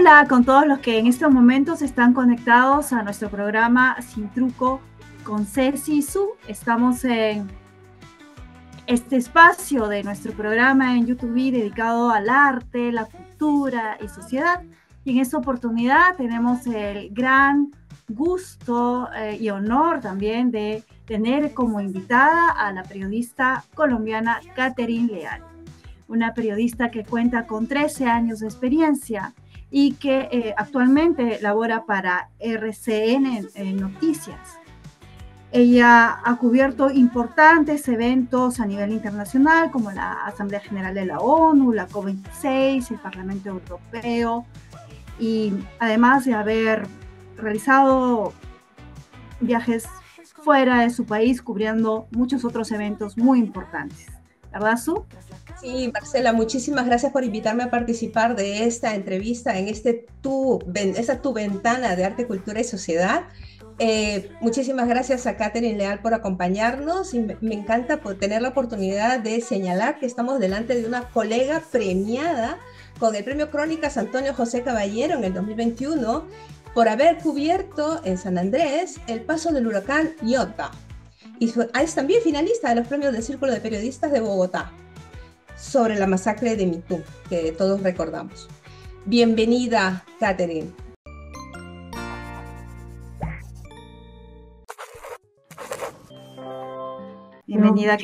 Hola con todos los que en estos momentos están conectados a nuestro programa Sin Truco con Ceci y Su. Estamos en este espacio de nuestro programa en YouTube dedicado al arte, la cultura y sociedad. Y en esta oportunidad tenemos el gran gusto y honor también de tener como invitada a la periodista colombiana Catherine Leal, una periodista que cuenta con 13 años de experiencia y que actualmente labora para RCN Noticias. Ella ha cubierto importantes eventos a nivel internacional como la Asamblea General de la ONU, la COP26, el Parlamento Europeo, y además de haber realizado viajes fuera de su país cubriendo muchos otros eventos muy importantes. ¿Verdad, Su? Sí, Marcela, muchísimas gracias por invitarme a participar de esta entrevista en esta tu ventana de arte, cultura y sociedad. Muchísimas gracias a Catherine Leal por acompañarnos y me encanta tener la oportunidad de señalar que estamos delante de una colega premiada con el Premio Crónicas Antonio José Caballero en el 2021 por haber cubierto en San Andrés el paso del huracán Iota. Y es también finalista de los premios del Círculo de Periodistas de Bogotá sobre la masacre de Mitú, que todos recordamos. Bienvenida, Catherine. Bienvenida,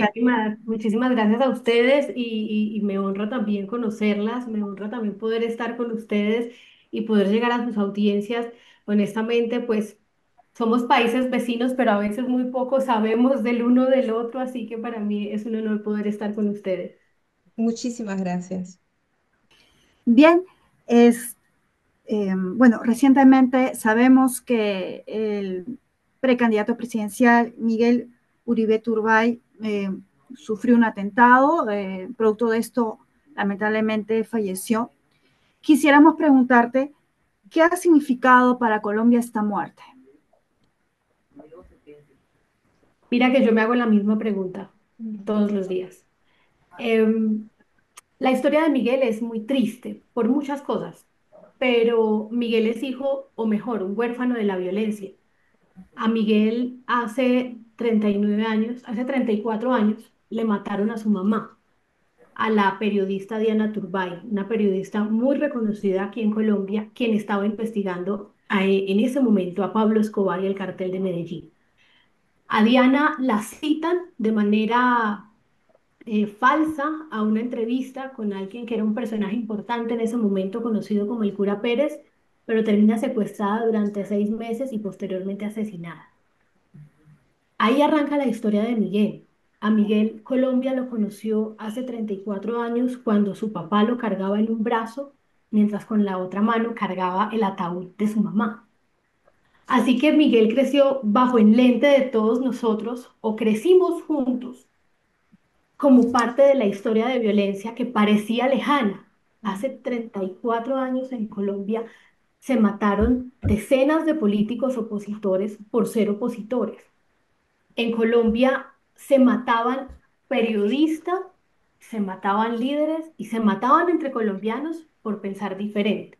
muchísimas gracias a ustedes y me honra también conocerlas, me honra también poder estar con ustedes y poder llegar a sus audiencias. Honestamente, pues somos países vecinos, pero a veces muy poco sabemos del uno del otro, así que para mí es un honor poder estar con ustedes. Muchísimas gracias. Bien, bueno, recientemente sabemos que el precandidato presidencial Miguel Uribe Turbay sufrió un atentado, producto de esto lamentablemente falleció. Quisiéramos preguntarte, ¿qué ha significado para Colombia esta muerte? Mira que yo me hago la misma pregunta todos los días. Em, la historia de Miguel es muy triste por muchas cosas, pero Miguel es hijo, o mejor, un huérfano de la violencia. A Miguel hace 39 años, hace 34 años, le mataron a su mamá, a la periodista Diana Turbay, una periodista muy reconocida aquí en Colombia, quien estaba investigando en ese momento a Pablo Escobar y el cartel de Medellín. A Diana la citan de manera falsa a una entrevista con alguien que era un personaje importante en ese momento, conocido como el cura Pérez, pero termina secuestrada durante 6 meses y posteriormente asesinada. Ahí arranca la historia de Miguel. A Miguel Colombia lo conoció hace 34 años cuando su papá lo cargaba en un brazo, mientras con la otra mano cargaba el ataúd de su mamá. Así que Miguel creció bajo el lente de todos nosotros o crecimos juntos como parte de la historia de violencia que parecía lejana. Hace 34 años en Colombia se mataron decenas de políticos opositores por ser opositores. En Colombia se mataban periodistas, se mataban líderes y se mataban entre colombianos por pensar diferente.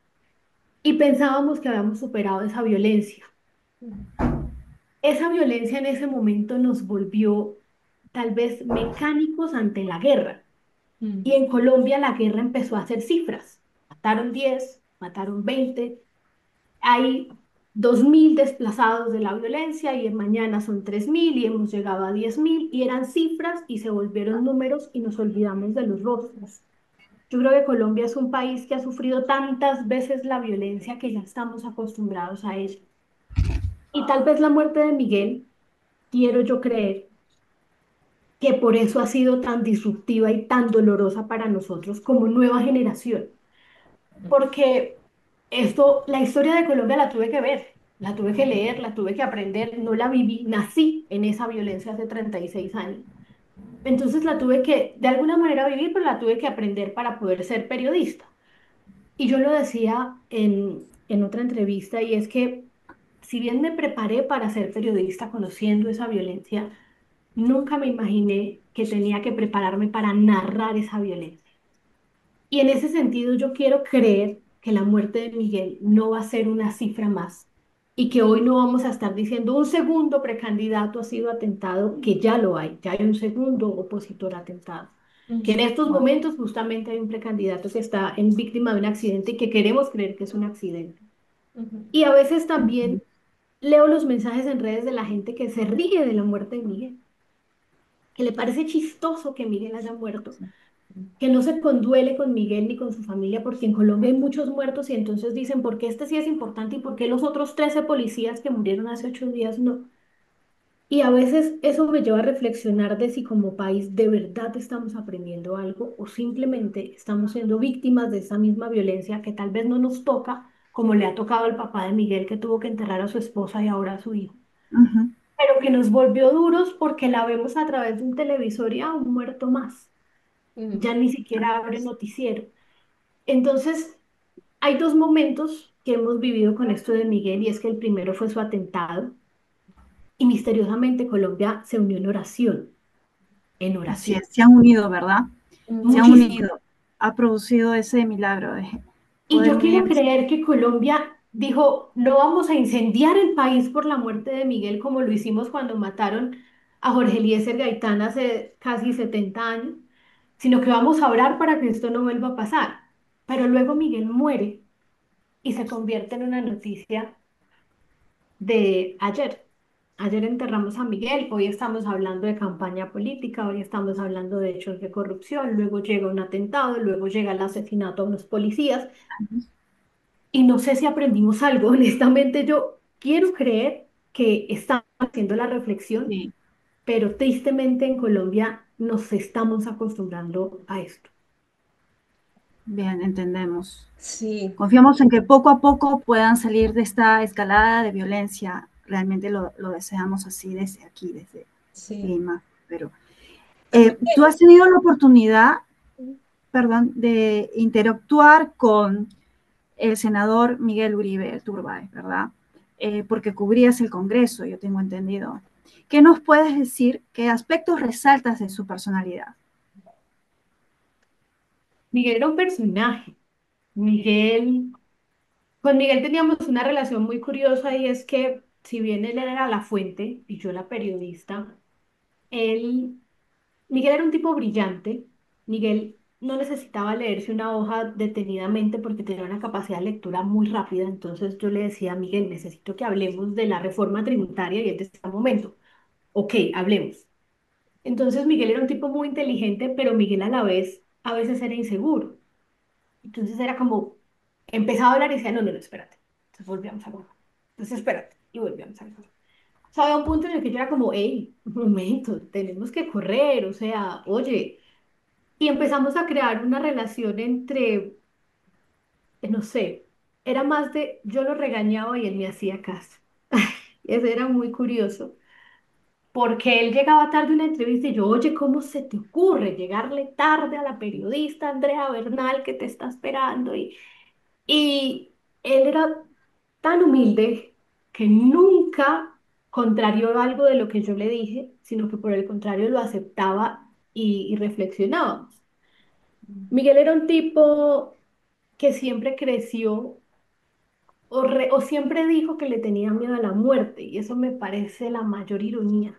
Y pensábamos que habíamos superado esa violencia. Esa violencia en ese momento nos volvió tal vez mecánicos ante la guerra. Y en Colombia la guerra empezó a hacer cifras. Mataron 10, mataron 20. Hay 2.000 desplazados de la violencia y mañana son 3.000 y hemos llegado a 10.000 y eran cifras y se volvieron números y nos olvidamos de los rostros. Yo creo que Colombia es un país que ha sufrido tantas veces la violencia que ya estamos acostumbrados a ella. Y tal vez la muerte de Miguel, quiero yo creer, que por eso ha sido tan disruptiva y tan dolorosa para nosotros como nueva generación. Porque la historia de Colombia la tuve que ver, la tuve que leer, la tuve que aprender, no la viví, nací en esa violencia hace 36 años. Entonces la tuve que, de alguna manera vivir, pero la tuve que aprender para poder ser periodista. Y yo lo decía en otra entrevista, y es que si bien me preparé para ser periodista conociendo esa violencia, nunca me imaginé que tenía que prepararme para narrar esa violencia. Y en ese sentido yo quiero creer que la muerte de Miguel no va a ser una cifra más y que hoy no vamos a estar diciendo un segundo precandidato ha sido atentado, que ya hay un segundo opositor atentado. Que en Ujú, estos momentos justamente hay un precandidato que está en víctima de un accidente y que queremos creer que es un accidente. ujú, Y a veces también leo los mensajes en redes de la gente que se ríe de la muerte de Miguel, que le parece chistoso que Miguel haya muerto, Sí. que no se conduele con Miguel ni con su familia, porque en Colombia hay muchos muertos y entonces dicen, ¿por qué este sí es importante y por qué los otros 13 policías que murieron hace 8 días no? Y a veces eso me lleva a reflexionar de si como país de verdad estamos aprendiendo algo o simplemente estamos siendo víctimas de esa misma violencia que tal vez no nos toca, como le ha tocado al papá de Miguel que tuvo que enterrar a su esposa y ahora a su hijo, Ujú. pero que nos volvió duros porque la vemos a través de un televisor y a un muerto más. ujú. Ya ni siquiera abre noticiero. Entonces, hay dos momentos que hemos vivido con esto de Miguel y es que el primero fue su atentado y misteriosamente Colombia se unió en oración, en Así oración. es, se han unido, ¿verdad? Se han Muchísimo. unido. Ha producido ese milagro de Y poder yo quiero unirse. creer que Colombia dijo, no vamos a incendiar el país por la muerte de Miguel como lo hicimos cuando mataron a Jorge Eliezer Gaitán hace casi 70 años, sino que vamos a orar para que esto no vuelva a pasar. Pero luego Miguel muere y se convierte en una noticia de ayer. Ayer enterramos a Miguel, hoy estamos hablando de campaña política, hoy estamos hablando de hechos de corrupción, luego llega un atentado, luego llega el asesinato a unos policías y no sé si aprendimos algo. Honestamente, yo quiero creer que estamos haciendo la reflexión, Sí, pero tristemente en Colombia nos estamos acostumbrando a esto. bien, entendemos. Sí, Confiamos en que poco a poco puedan salir de esta escalada de violencia. Realmente lo deseamos así desde aquí, desde sí. Lima. Pero tú Miguel, has tenido la oportunidad, perdón, de interactuar con el senador Miguel Uribe Turbay, ¿verdad? Porque cubrías el Congreso, yo tengo entendido. ¿Qué nos puedes decir? ¿Qué aspectos resaltas de su personalidad? Miguel era un personaje. Miguel, con Miguel teníamos una relación muy curiosa y es que si bien él era la fuente y yo la periodista, él, Miguel era un tipo brillante. Miguel no necesitaba leerse una hoja detenidamente porque tenía una capacidad de lectura muy rápida. Entonces yo le decía a Miguel, necesito que hablemos de la reforma tributaria y él decía, un momento, ok, hablemos. Entonces Miguel era un tipo muy inteligente, pero Miguel a veces era inseguro. Entonces era como, empezaba a hablar y decía, no, no, no, espérate. Entonces volvíamos a hablar. Entonces espérate. Y volvíamos a hablar. O sea, había un punto en el que yo era como, hey, un momento, tenemos que correr, o sea, oye. Y empezamos a crear una relación entre, no sé, era más de, yo lo regañaba y él me hacía caso. Eso era muy curioso, porque él llegaba tarde a una entrevista y yo, oye, ¿cómo se te ocurre llegarle tarde a la periodista Andrea Bernal que te está esperando? Y él era tan humilde que nunca contrarió algo de lo que yo le dije, sino que por el contrario lo aceptaba y reflexionábamos. Miguel era un tipo que siempre creció o siempre dijo que le tenía miedo a la muerte y eso me parece la mayor ironía.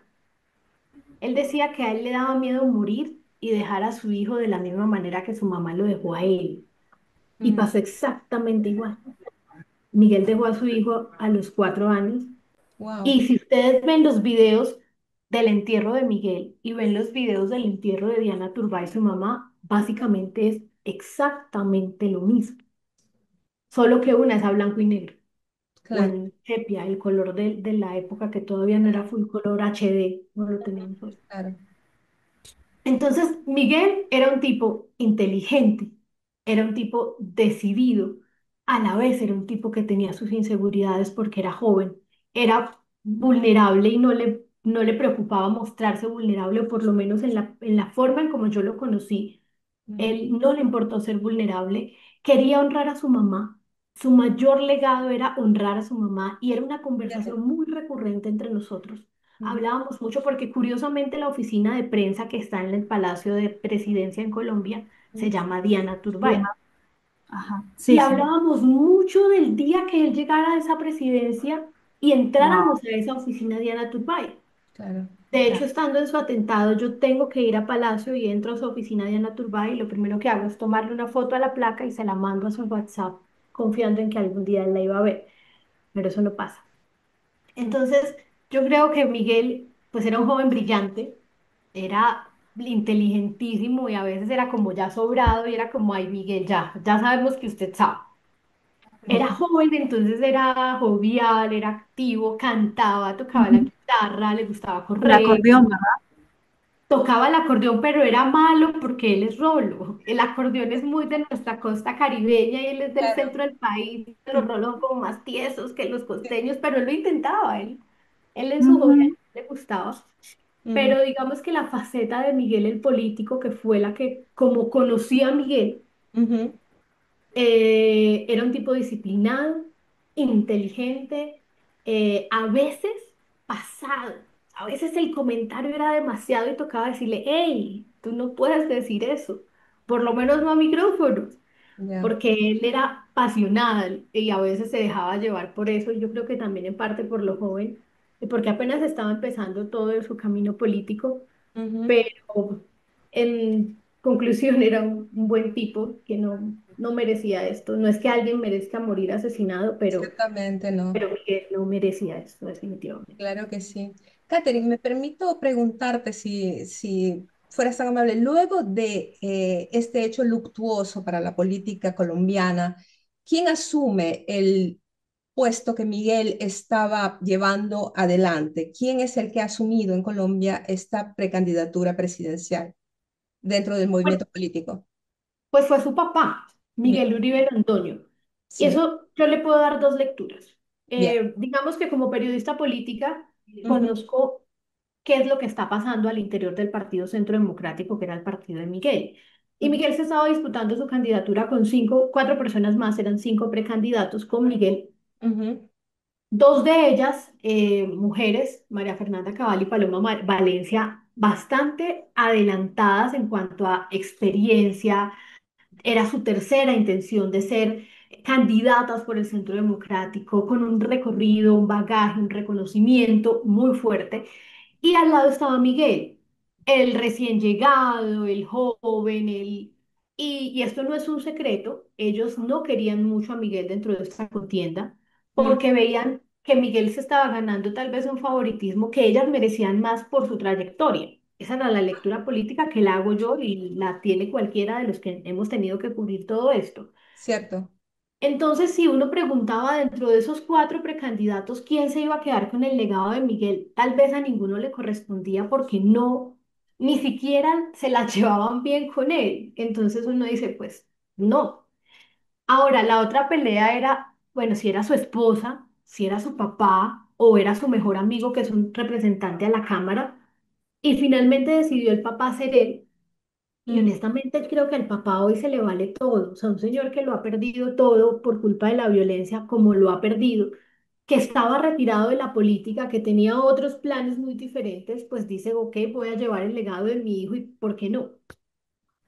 Él decía que a él le daba miedo morir y dejar a su hijo de la misma manera que su mamá lo dejó a él. Y mm, pasó exactamente igual. Miguel dejó a su hijo a los 4 años. wow, Y si ustedes ven los videos del entierro de Miguel y ven los videos del entierro de Diana Turbay, su mamá, básicamente es exactamente lo mismo. Solo que una es a blanco y negro o claro. en sepia, el color de la época que todavía no era full color HD, no lo teníamos hoy. Claro. Entonces, Miguel era un tipo inteligente, era un tipo decidido, a la vez era un tipo que tenía sus inseguridades porque era joven, era vulnerable y no le preocupaba mostrarse vulnerable, o por lo menos en la forma en como yo lo conocí, Mm, él no le importó ser vulnerable, quería honrar a su mamá. Su mayor legado era honrar a su mamá y era una fíjate. conversación muy recurrente entre nosotros. Mm, Hablábamos mucho porque curiosamente la oficina de prensa que está en el Palacio de Presidencia en Colombia se mm, llama Diana Bien, Turbay. Ajá, y sí, sí. hablábamos mucho del día que él llegara a esa presidencia y entráramos Wow, a esa oficina de Ana Turbay. claro, De hecho, claro. estando en su atentado, yo tengo que ir a Palacio y entro a su oficina de Ana Turbay y lo primero que hago es tomarle una foto a la placa y se la mando a su WhatsApp, confiando en que algún día él la iba a ver, pero eso no pasa. Entonces, yo creo que Miguel, pues era un joven brillante, era inteligentísimo y a veces era como ya sobrado y era como, ay, Miguel, ya sabemos que usted sabe. Era joven, entonces era jovial, era activo, cantaba, tocaba la Ujú. guitarra, le gustaba El correr, acordeón, ¿verdad? tocaba el acordeón, pero era malo porque él es rolo. El acordeón es muy de nuestra costa caribeña y él es del claro. centro del país. Los rolos son como más tiesos que los costeños, pero él lo intentaba, él en su jovialidad Ujú. le gustaba. Ujú, Pero digamos que la faceta de Miguel el político, que fue la que, como conocí a Miguel, ujú, era un tipo disciplinado, inteligente, a veces pasado. A veces el comentario era demasiado y tocaba decirle, hey, tú no puedes decir eso, por lo menos no a micrófono, ya. porque él era pasional y a veces se dejaba llevar por eso. Y yo creo que también en parte por lo joven, y porque apenas estaba empezando todo su camino político, Ujú, pero en conclusión era un buen tipo que no merecía esto. No es que alguien merezca morir asesinado, ciertamente no. pero que no merecía esto, definitivamente. Claro que sí. Catherine, me permito preguntarte si fueras tan amable, luego de este hecho luctuoso para la política colombiana, ¿quién asume el puesto que Miguel estaba llevando adelante? ¿Quién es el que ha asumido en Colombia esta precandidatura presidencial dentro del Bueno, movimiento político? pues fue su papá, Bien, Miguel Uribe Londoño. Y sí, eso yo le puedo dar dos lecturas. bien. Digamos que como periodista política Ujú, conozco qué es lo que está pasando al interior del Partido Centro Democrático, que era el partido de Miguel. Y ujú, Miguel se estaba disputando su candidatura con cuatro personas más, eran cinco precandidatos con Miguel. ujú, Dos de ellas, mujeres, María Fernanda Cabal y Paloma Valencia, bastante adelantadas en cuanto a experiencia. Era su tercera intención de ser candidatas por el Centro Democrático, con un recorrido, un bagaje, un reconocimiento muy fuerte. Y al lado estaba Miguel, el recién llegado, el joven, y esto no es un secreto, ellos no querían mucho a Miguel dentro de esta contienda ujú. porque veían que Miguel se estaba ganando tal vez un favoritismo que ellas merecían más por su trayectoria. Esa era la lectura política que la hago yo y la tiene cualquiera de los que hemos tenido que cubrir todo esto. Cierto, Entonces, si uno preguntaba dentro de esos cuatro precandidatos quién se iba a quedar con el legado de Miguel, tal vez a ninguno le correspondía porque no, ni siquiera se la llevaban bien con él. Entonces uno dice, pues no. Ahora, la otra pelea era, bueno, si era su esposa, si era su papá o era su mejor amigo, que es un representante a la Cámara, y finalmente decidió el papá ser él. Y mm, honestamente creo que al papá hoy se le vale todo. O sea, un señor que lo ha perdido todo por culpa de la violencia, como lo ha perdido, que estaba retirado de la política, que tenía otros planes muy diferentes, pues dice, ok, voy a llevar el legado de mi hijo y ¿por qué no?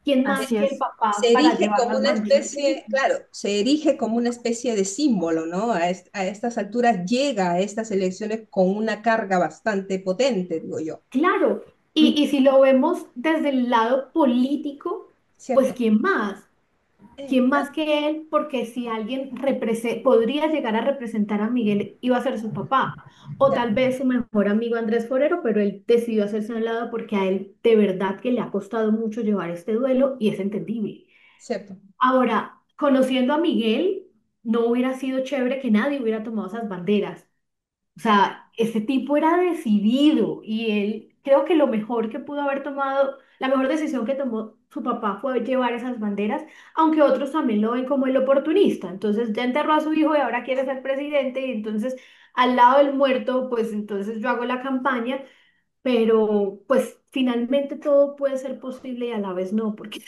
¿Quién más Así que el es. papá se para erige llevar como las una banderas de especie, México? claro, se erige como una especie de símbolo, ¿no? A estas alturas llega a estas elecciones con una carga bastante potente, digo yo. Claro, Mm, y si lo vemos desde el lado político, pues cierto. ¿quién más? ¿Quién Claro, más que él? Porque si alguien podría llegar a representar a Miguel, iba a ser su papá. O ya, tal vez su mejor amigo Andrés Forero, pero él decidió hacerse a un lado porque a él de verdad que le ha costado mucho llevar este duelo y es entendible. cierto. Ahora, conociendo a Miguel, no hubiera sido chévere que nadie hubiera tomado esas banderas. O sea, ese tipo era decidido y él creo que lo mejor que pudo haber tomado, la mejor decisión que tomó su papá fue llevar esas banderas, aunque otros también lo ven como el oportunista. Entonces ya enterró a su hijo y ahora quiere ser presidente y entonces al lado del muerto, pues entonces yo hago la campaña, pero pues finalmente todo puede ser posible y a la vez no, porque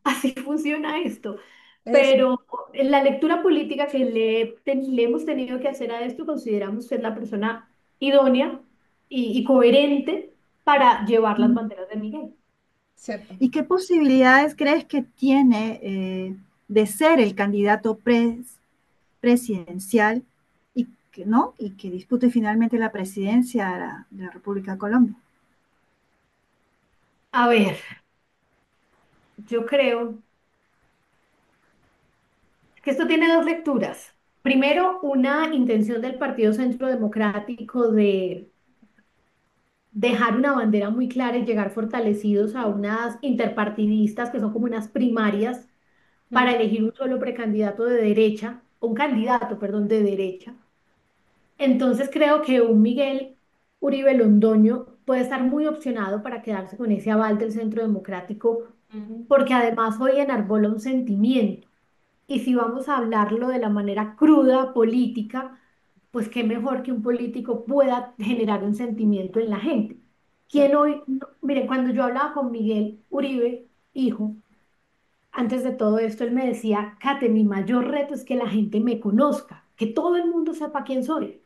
así funciona esto. Es, Pero en la lectura política que le hemos tenido que hacer a esto, consideramos ser la persona idónea y coherente para llevar las banderas de Miguel. cierto. ¿Y qué posibilidades crees que tiene? de ser el candidato presidencial y que, ¿no? Y que dispute finalmente la presidencia de la República de Colombia. A ver, yo creo que esto tiene dos lecturas. Primero, una intención del Partido Centro Democrático de dejar una bandera muy clara y llegar fortalecidos a unas interpartidistas que son como unas primarias para elegir un solo precandidato de derecha, un candidato, perdón, de derecha. Entonces creo que un Miguel Uribe Londoño puede estar muy opcionado para quedarse con ese aval del Centro Democrático, porque además hoy enarbola un sentimiento. Y si vamos a hablarlo de la manera cruda, política, pues qué mejor que un político pueda generar un sentimiento en la gente. ¿Quién hoy, miren, cuando yo hablaba con Miguel Uribe, hijo, antes de todo esto, él me decía, Kate, mi mayor reto es que la gente me conozca, que todo el mundo sepa quién soy.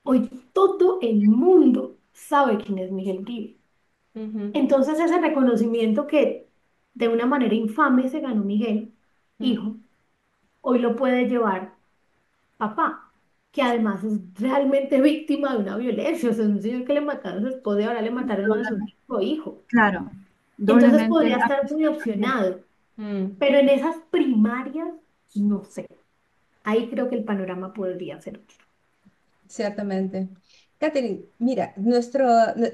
Hoy todo el mundo sabe quién es Miguel Uribe. Entonces ese reconocimiento que de una manera infame se ganó Miguel, hijo, hoy lo puede llevar papá, que además es realmente víctima de una violencia. O sea, es un señor que le mataron a su esposa y ahora le mataron a su único hijo. Claro, Entonces doblemente. podría estar muy opcionado, pero en esas primarias, no sé. Ahí creo que el panorama podría ser otro. Ciertamente. Catherine, mira,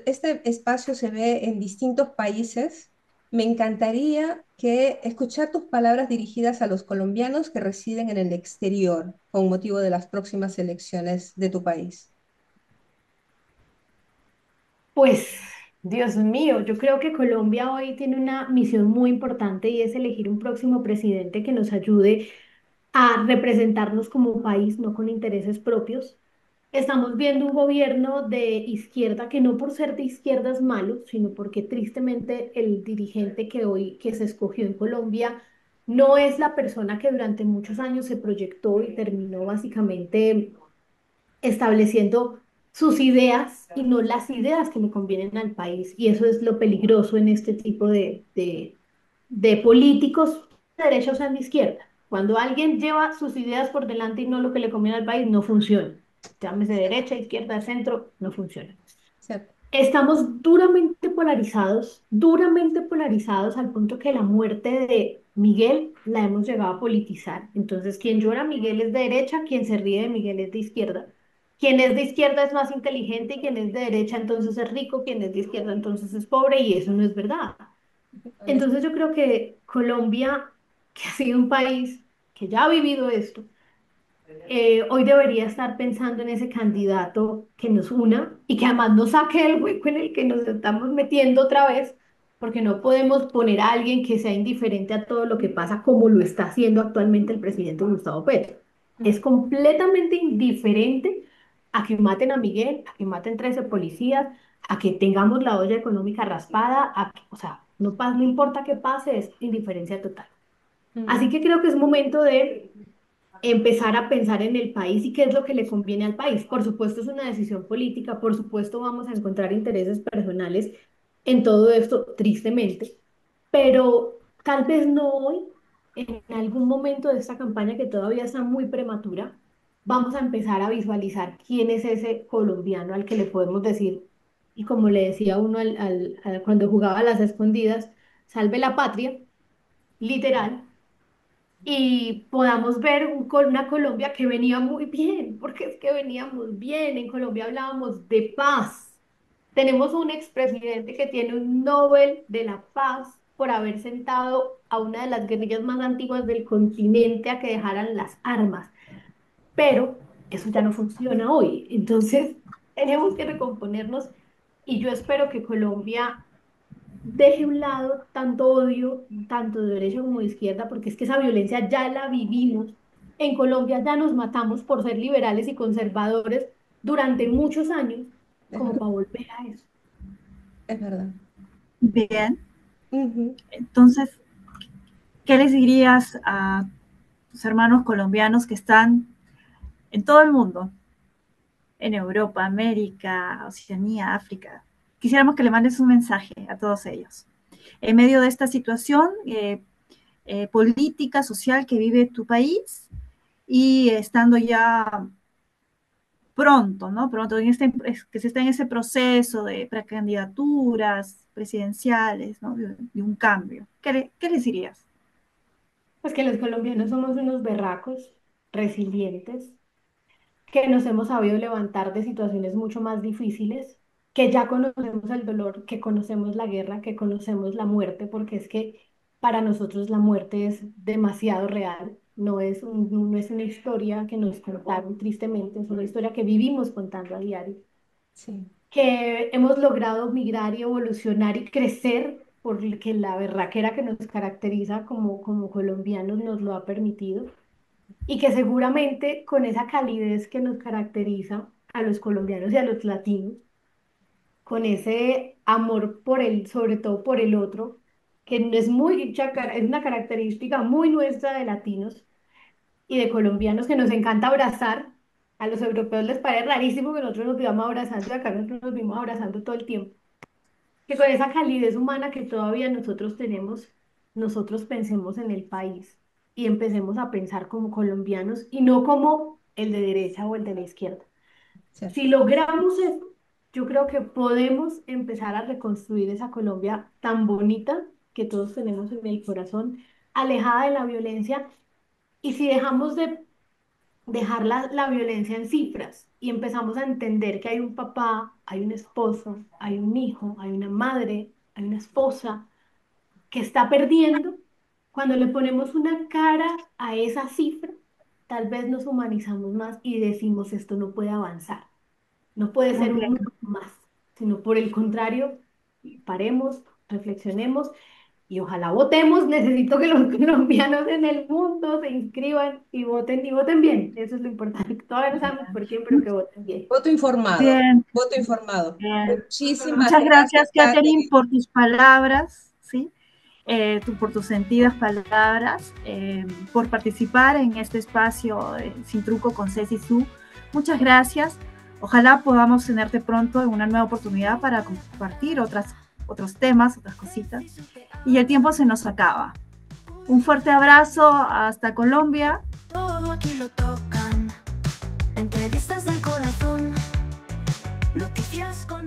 este espacio se ve en distintos países. Me encantaría escuchar tus palabras dirigidas a los colombianos que residen en el exterior con motivo de las próximas elecciones de tu país. Pues, Dios mío, yo creo que Colombia hoy tiene una misión muy importante y es elegir un próximo presidente que nos ayude a representarnos como país, no con intereses propios. Estamos viendo un gobierno de izquierda que no por ser de izquierda es malo, sino porque tristemente el dirigente que se escogió en Colombia no es la persona que durante muchos años se proyectó y terminó básicamente estableciendo sus ideas y no las ideas que le convienen al país. Y eso es lo peligroso en este tipo de políticos de derecha o sean de izquierda. Cuando alguien lleva sus ideas por delante y no lo que le conviene al país, no funciona. Llámese Cierto, derecha, izquierda, centro, no funciona. cierto. Estamos duramente polarizados al punto que la muerte de Miguel la hemos llegado a politizar. Entonces, quien llora a Miguel es de derecha, quien se ríe de Miguel es de izquierda. Quien es de izquierda es más inteligente y quien es de derecha entonces es rico, quien es de izquierda entonces es pobre y eso no es verdad. Entonces yo creo que Colombia, que ha sido un país que ya ha vivido esto, hoy debería estar pensando en ese candidato que nos una y que además nos saque del hueco en el que nos estamos metiendo otra vez, porque no podemos poner a alguien que sea indiferente a todo lo que pasa como lo está haciendo actualmente el presidente Gustavo Petro. Es completamente indiferente a que maten a Miguel, a que maten 13 policías, a que tengamos la olla económica raspada, o sea, no importa qué pase, es indiferencia total. Así que creo que es momento de empezar a pensar en el país y qué es lo que le conviene al país. Por supuesto, es una decisión política, por supuesto, vamos a encontrar intereses personales en todo esto, tristemente, pero tal vez no hoy, en algún momento de esta campaña que todavía está muy prematura, vamos a empezar a visualizar quién es ese colombiano al que le podemos decir, y como le decía uno cuando jugaba a las escondidas, salve la patria, literal, y podamos ver una Colombia que venía muy bien, porque es que veníamos bien. En Colombia hablábamos de paz. Tenemos un expresidente que tiene un Nobel de la Paz por haber sentado a una de las guerrillas más antiguas del continente a que dejaran las armas, pero eso ya no funciona hoy. Entonces, tenemos que recomponernos y yo espero que Colombia deje a un lado tanto odio, tanto de derecha como de izquierda, porque es que esa violencia ya la vivimos. En Colombia ya nos matamos por ser liberales y conservadores durante muchos años, Es como verdad. para volver a eso. Es verdad. Bien, Ujú. entonces, ¿qué les dirías a tus hermanos colombianos que están en todo el mundo, en Europa, América, Oceanía, África? Quisiéramos que le mandes un mensaje a todos ellos. En medio de esta situación, política, social que vive tu país y estando ya pronto, ¿no? Pronto, que se está en ese proceso de precandidaturas presidenciales, ¿no? De un cambio. ¿Qué les dirías? Pues que los colombianos somos unos berracos, resilientes, que nos hemos sabido levantar de situaciones mucho más difíciles, que ya conocemos el dolor, que conocemos la guerra, que conocemos la muerte, porque es que para nosotros la muerte es demasiado real, no es una historia que nos contaron tristemente, es una historia que vivimos contando a diario, Sí, que hemos logrado migrar y evolucionar y crecer porque la berraquera que nos caracteriza como colombianos nos lo ha permitido y que seguramente con esa calidez que nos caracteriza a los colombianos y a los latinos, con ese amor por el, sobre todo por el otro, que no es es una característica muy nuestra de latinos y de colombianos que nos encanta abrazar. A los europeos les parece rarísimo que nosotros nos vivamos abrazando y acá nosotros nos vivimos abrazando todo el tiempo. Que con esa calidez humana que todavía nosotros tenemos, nosotros pensemos en el país y empecemos a pensar como colombianos y no como el de derecha o el de la izquierda. cierto. Si logramos eso, yo creo que podemos empezar a reconstruir esa Colombia tan bonita que todos tenemos en el corazón, alejada de la violencia. Y si dejamos de dejar la violencia en cifras y empezamos a entender que hay un papá, hay un esposo, hay un hijo, hay una madre, hay una esposa que está perdiendo, cuando le ponemos una cara a esa cifra, tal vez nos humanizamos más y decimos esto no puede avanzar, no puede ser un Completa. número más, sino por el contrario, paremos, reflexionemos y ojalá votemos. Necesito que los colombianos en el mundo se inscriban y voten bien. Eso es lo importante. Todavía no sabemos por quién, pero que voten bien. Voto informado, Bien, voto informado. bien. Muchísimas Muchas gracias, gracias, Catherine, Katherine. por tus palabras, ¿sí? Por tus sentidas palabras, por participar en este espacio Sin Truco con Ceci Su. Muchas gracias. Ojalá podamos tenerte pronto en una nueva oportunidad para compartir otros temas, otras cositas. Y el tiempo se nos acaba. Un fuerte abrazo hasta Colombia. Todo aquí lo tocan. Entrevistas del corazón. Noticias con